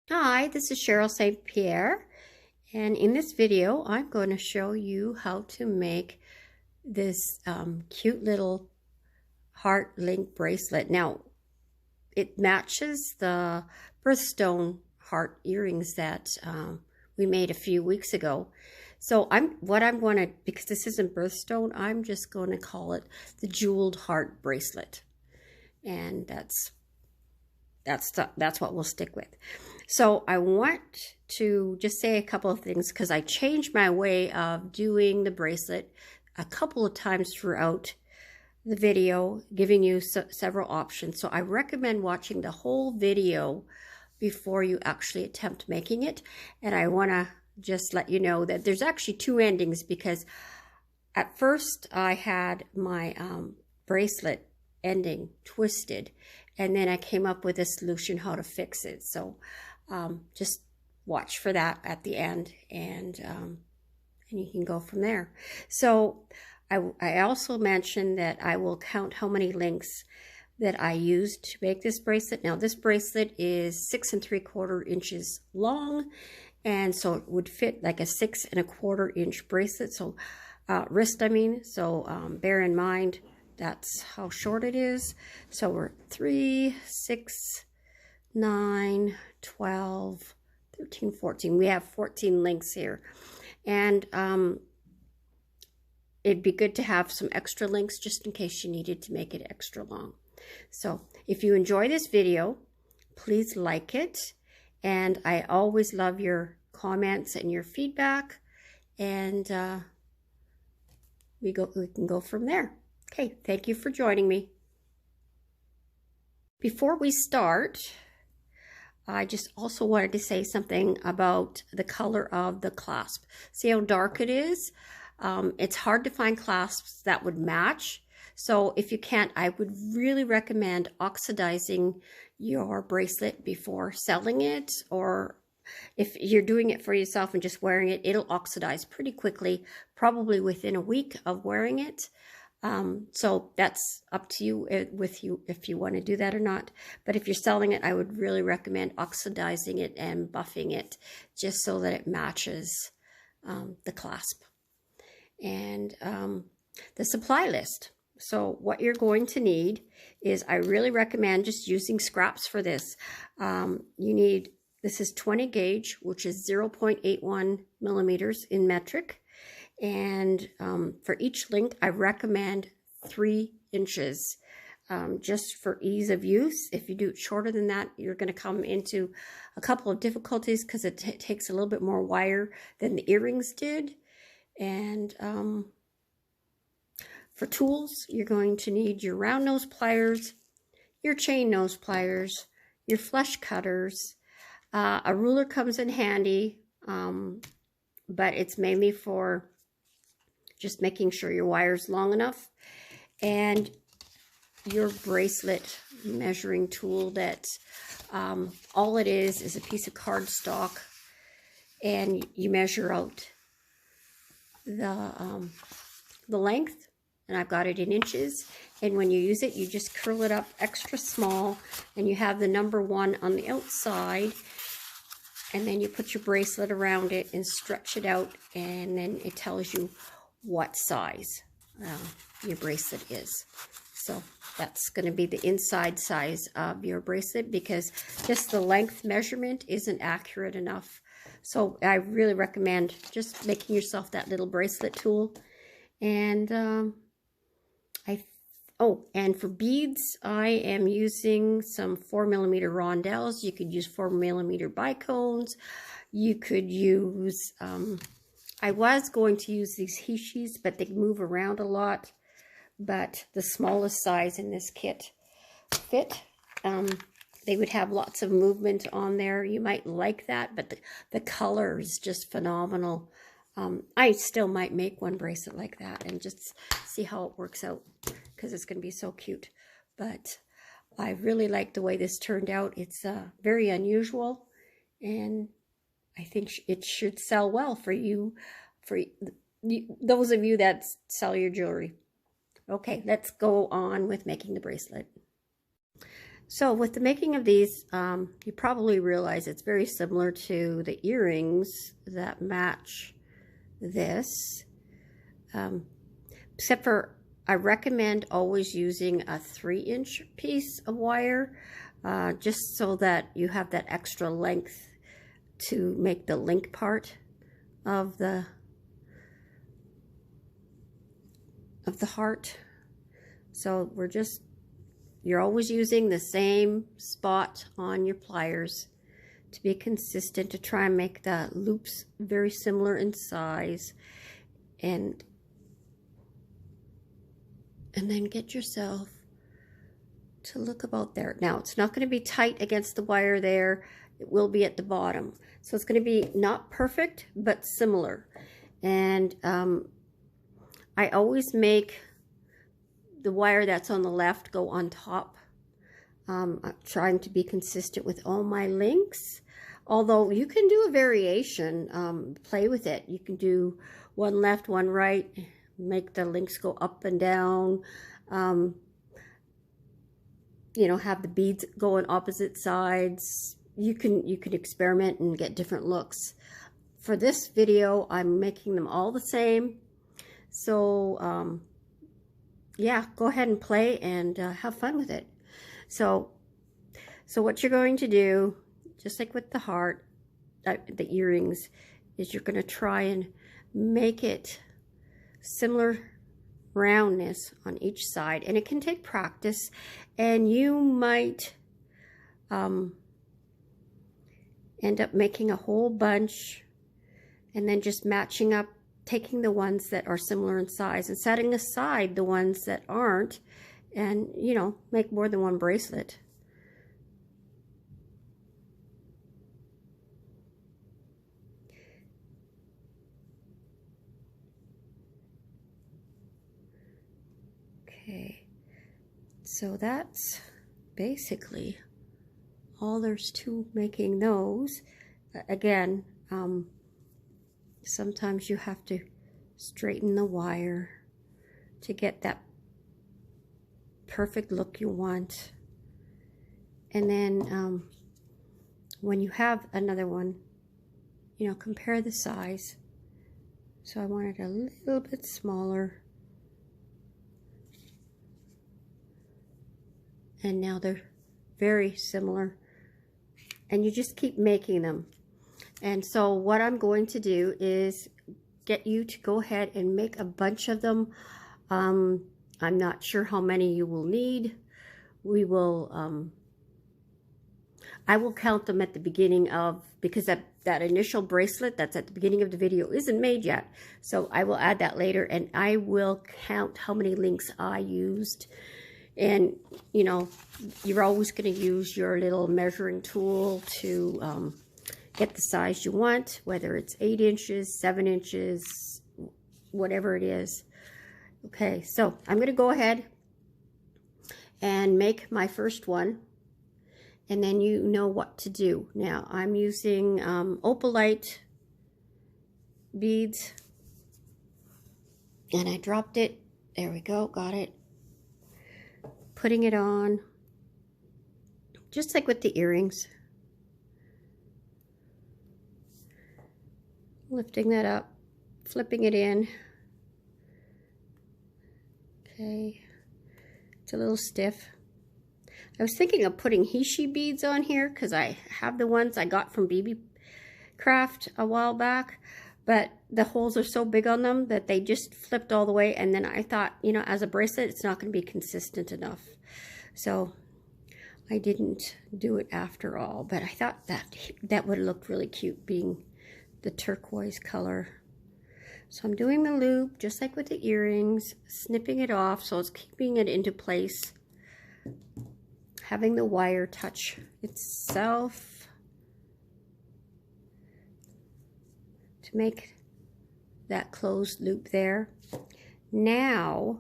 Hi, this is Cheryl St.Pierre, and in this video I'm going to show you how to make this cute little heart link bracelet. Now, it matches the birthstone heart earrings that we made a few weeks ago. So because this isn't birthstone, I'm just going to call it the jeweled heart bracelet, and that's what we'll stick with. So I want to just say a couple of things because I changed my way of doing the bracelet a couple of times throughout the video, giving you several options. So I recommend watching the whole video before you actually attempt making it. And I want to just let you know that there's actually two endings, because at first I had my bracelet ending twisted, and then I came up with a solution how to fix it. So just watch for that at the end, and you can go from there. So I also mentioned that I will count how many links that I used to make this bracelet. Now this bracelet is 6 3/4 inches long, and so it would fit like a 6 1/4 inch bracelet. So wrist, I mean. So bear in mind that's how short it is. So we're 3, 6, 9, 12, 13, 14. We have 14 links here. And it'd be good to have some extra links just in case you needed to make it extra long. So if you enjoy this video, please like it. And I always love your comments and your feedback. And we can go from there. Okay, thank you for joining me. Before we start, I just also wanted to say something about the color of the clasp. See how dark it is? It's hard to find clasps that would match. So if you can't, I would really recommend oxidizing your bracelet before selling it, or if you're doing it for yourself and just wearing it, it'll oxidize pretty quickly, probably within a week of wearing it. So that's up to you if you want to do that or not. But if you're selling it, I would really recommend oxidizing it and buffing it just so that it matches the clasp. And the supply list. So what you're going to need is, I really recommend just using scraps for this. This is 20 gauge, which is 0.81 millimeters in metric. And for each link, I recommend 3 inches, just for ease of use. If you do it shorter than that, you're going to come into a couple of difficulties because it takes a little bit more wire than the earrings did. And for tools, you're going to need your round nose pliers, your chain nose pliers, your flush cutters. A ruler comes in handy, but it's mainly for just making sure your wire's long enough, and your bracelet measuring tool that all it is a piece of cardstock, and you measure out the length, and I've got it in inches. And when you use it, you just curl it up extra small, and you have the number 1 on the outside, and then you put your bracelet around it and stretch it out, and then it tells you what size your bracelet is. So that's going to be the inside size of your bracelet, because just the length measurement isn't accurate enough. So I really recommend just making yourself that little bracelet tool. And and for beads, I am using some 4mm rondelles. You could use 4mm bicones. You could use I was going to use these hishis, but they move around a lot. But the smallest size in this kit fit. They would have lots of movement on there. You might like that, but the color is just phenomenal. I still might make one bracelet like that and just see how it works out, because it's going to be so cute. But I really like the way this turned out. It's very unusual, and I think it should sell well for those of you that sell your jewelry. Okay, let's go on with making the bracelet. So with the making of these, you probably realize it's very similar to the earrings that match this, except for I recommend always using a 3-inch piece of wire, just so that you have that extra length to make the link part of the heart. So you're always using the same spot on your pliers to be consistent, to try and make the loops very similar in size, and then get yourself to look about there. Now, it's not going to be tight against the wire there. It will be at the bottom. So it's going to be not perfect, but similar. And I always make the wire that's on the left go on top. I'm trying to be consistent with all my links. Although you can do a variation, play with it. You can do one left, one right, make the links go up and down. You know, have the beads go on opposite sides. You can experiment and get different looks. For this video, I'm making them all the same. So yeah, go ahead and play and have fun with it. So what you're going to do, just like with the heart, the earrings, is you're going to try and make it similar roundness on each side. And it can take practice, and you might end up making a whole bunch and then just matching up, taking the ones that are similar in size and setting aside the ones that aren't, and, you know, make more than one bracelet. Okay, so that's basically all there's to making those. Again, sometimes you have to straighten the wire to get that perfect look you want. And then when you have another one, you know, compare the size. So I want it a little bit smaller. And now they're very similar. And you just keep making them. And so what I'm going to do is get you to go ahead and make a bunch of them. I'm not sure how many you will need. We will, I will count them at the beginning of, because that initial bracelet that's at the beginning of the video isn't made yet. So I will add that later, and I will count how many links I used. And, you know, you're always going to use your little measuring tool to get the size you want, whether it's 8 inches, 7 inches, whatever it is. Okay, so I'm going to go ahead and make my first one, and then you know what to do. Now, I'm using opalite beads, and I dropped it. There we go, got it. Putting it on, just like with the earrings. Lifting that up, flipping it in. Okay, it's a little stiff. I was thinking of putting Heishi beads on here because I have the ones I got from BB Craft a while back, but the holes are so big on them that they just flipped all the way. And then I thought, you know, as a bracelet, it's not going to be consistent enough. So I didn't do it after all, but I thought that would look really cute being the turquoise color. So I'm doing the loop just like with the earrings, snipping it off so it's keeping it into place, having the wire touch itself to make that closed loop there. Now,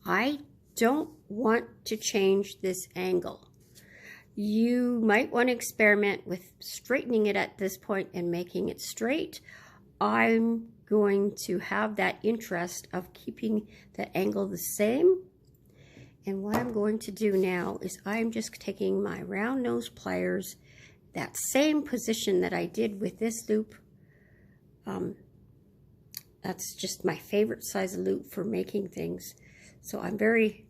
I don't want to change this angle. You might want to experiment with straightening it at this point and making it straight. I'm going to have that interest of keeping that angle the same, And what I'm going to do now is I'm just taking my round nose pliers, that same position that I did with this loop. That's just my favorite size loop for making things. So I'm very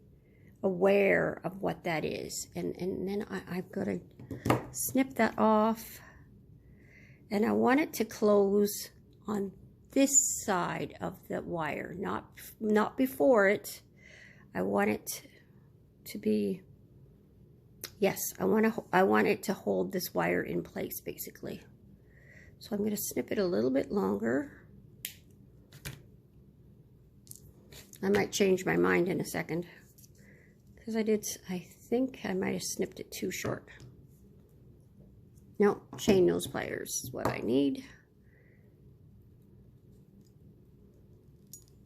aware of what that is. And then I've got to snip that off. And I want it to close on this side of the wire, not before it. I want it to be, yes, I want it to hold this wire in place, basically. So I'm going to snip it a little bit longer. I might change my mind in a second, because I think I might have snipped it too short. No, chain nose pliers is what I need.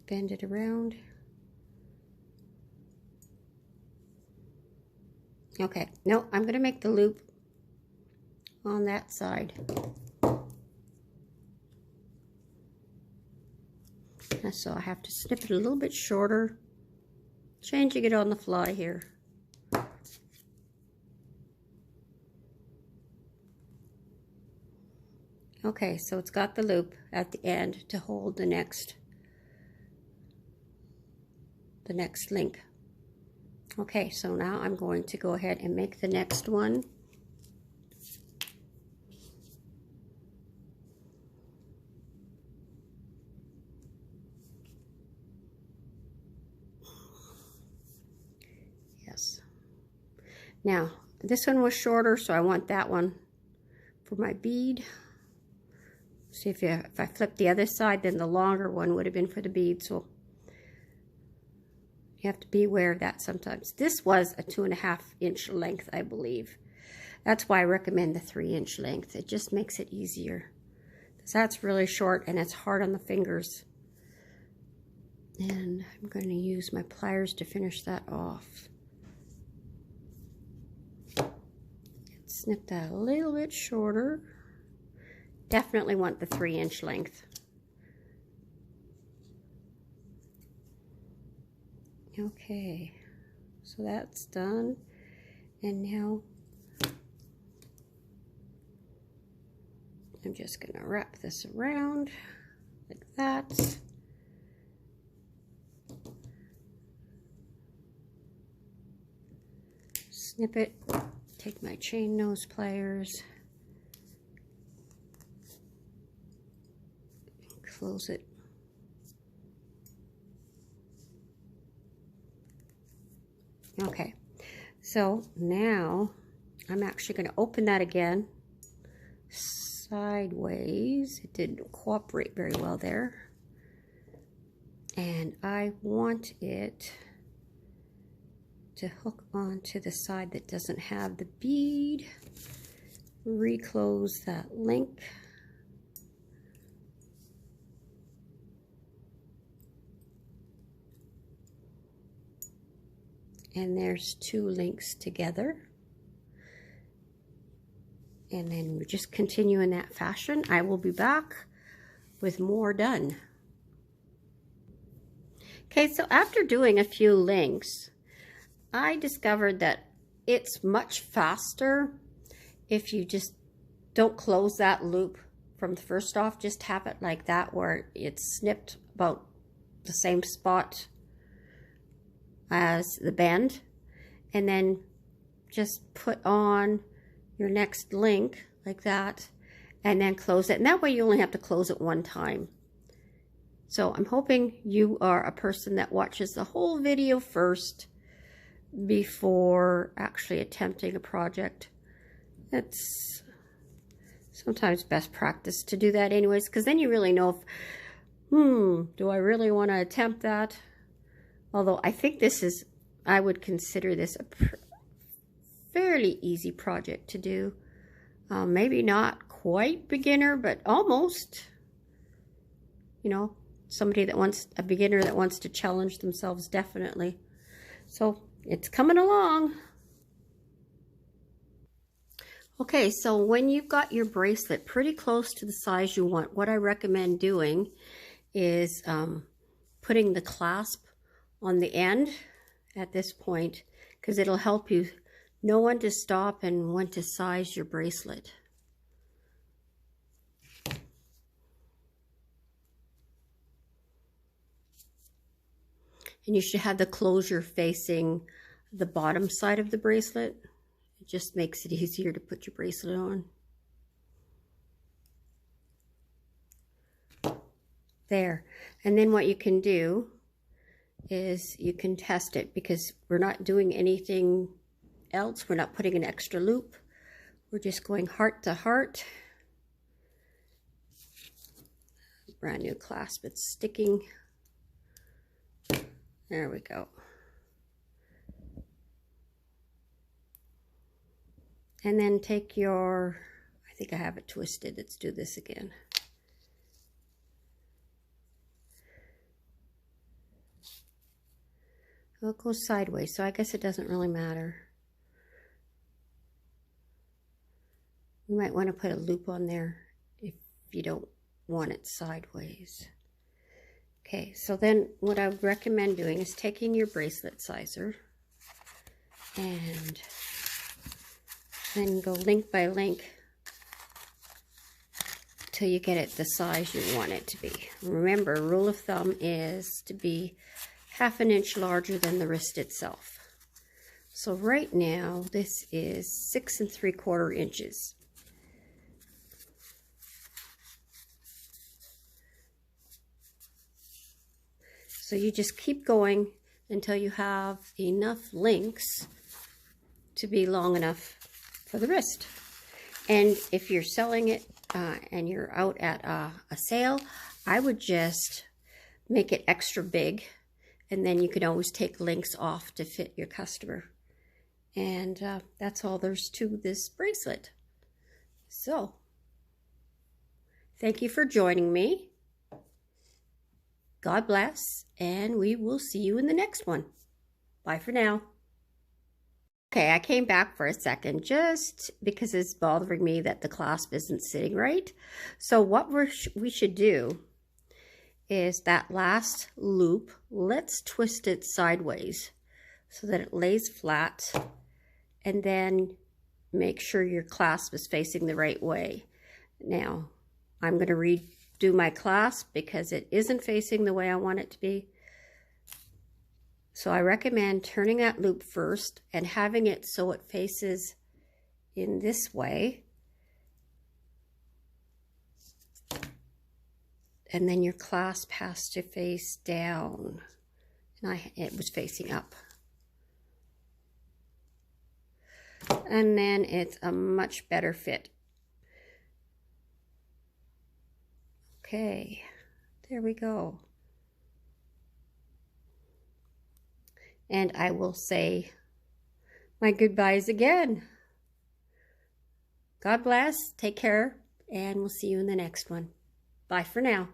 Bend it around. Okay, no, I'm going to make the loop on that side. So I have to snip it a little bit shorter, changing it on the fly here. Okay, so it's got the loop at the end to hold the next link. Okay, so now I'm going to go ahead and make the next one. Yes. Now, this one was shorter, so I want that one for my bead. See, if I flip the other side, then the longer one would have been for the bead, so you have to be aware of that sometimes. This was a 2.5 inch length, I believe. That's why I recommend the 3-inch length. It just makes it easier, because that's really short and it's hard on the fingers. And I'm going to use my pliers to finish that off. Snip that a little bit shorter. Definitely want the 3-inch length. Okay, so that's done. And now I'm just going to wrap this around like that. Snip it. Take my chain nose pliers. Close it. Okay, so now I'm actually going to open that again sideways. It didn't cooperate very well there. And I want it to hook onto the side that doesn't have the bead. Reclose that link. And there's 2 links together. And then we just continue in that fashion. I will be back with more done. Okay, so after doing a few links, I discovered that it's much faster if you just don't close that loop from the first off. Just have it like that, where it's snipped about the same spot as the bend, and then just put on your next link like that, and then close it. And that way you only have to close it one time. So I'm hoping you are a person that watches the whole video first before actually attempting a project. It's sometimes best practice to do that anyways, because then you really know if, do I really want to attempt that? Although I think I would consider this a fairly easy project to do. Maybe not quite beginner, but almost. You know, a beginner that wants to challenge themselves, definitely. So it's coming along. Okay, so when you've got your bracelet pretty close to the size you want, what I recommend doing is putting the clasp on the end at this point, because it'll help you know when to stop and when to size your bracelet. And you should have the closure facing the bottom side of the bracelet. It just makes it easier to put your bracelet on. There. And then what you can do is you can test it, because we're not doing anything else. We're not putting an extra loop. We're just going heart to heart. Brand new clasp. It's sticking. There we go. And then take your, I think I have it twisted. Let's do this again. Well, it goes sideways, so I guess it doesn't really matter. You might want to put a loop on there if you don't want it sideways. Okay, so then what I would recommend doing is taking your bracelet sizer and then go link by link till you get it the size you want it to be. Remember, rule of thumb is to be 1/2 inch larger than the wrist itself. So right now, this is 6 3/4 inches. So you just keep going until you have enough links to be long enough for the wrist. And if you're selling it and you're out at a sale, I would just make it extra big, and then you can always take links off to fit your customer. And that's all there's to this bracelet. So, thank you for joining me. God bless, and we will see you in the next one. Bye for now. Okay, I came back for a second just because it's bothering me that the clasp isn't sitting right. So what we should do is that last loop, let's twist it sideways so that it lays flat, and then make sure your clasp is facing the right way. Now, I'm going to redo my clasp because it isn't facing the way I want it to be. So I recommend turning that loop first and having it so it faces in this way. And then your clasp has to face down. And it was facing up. And then it's a much better fit. Okay, there we go. And I will say my goodbyes again. God bless, take care, and we'll see you in the next one. Bye for now.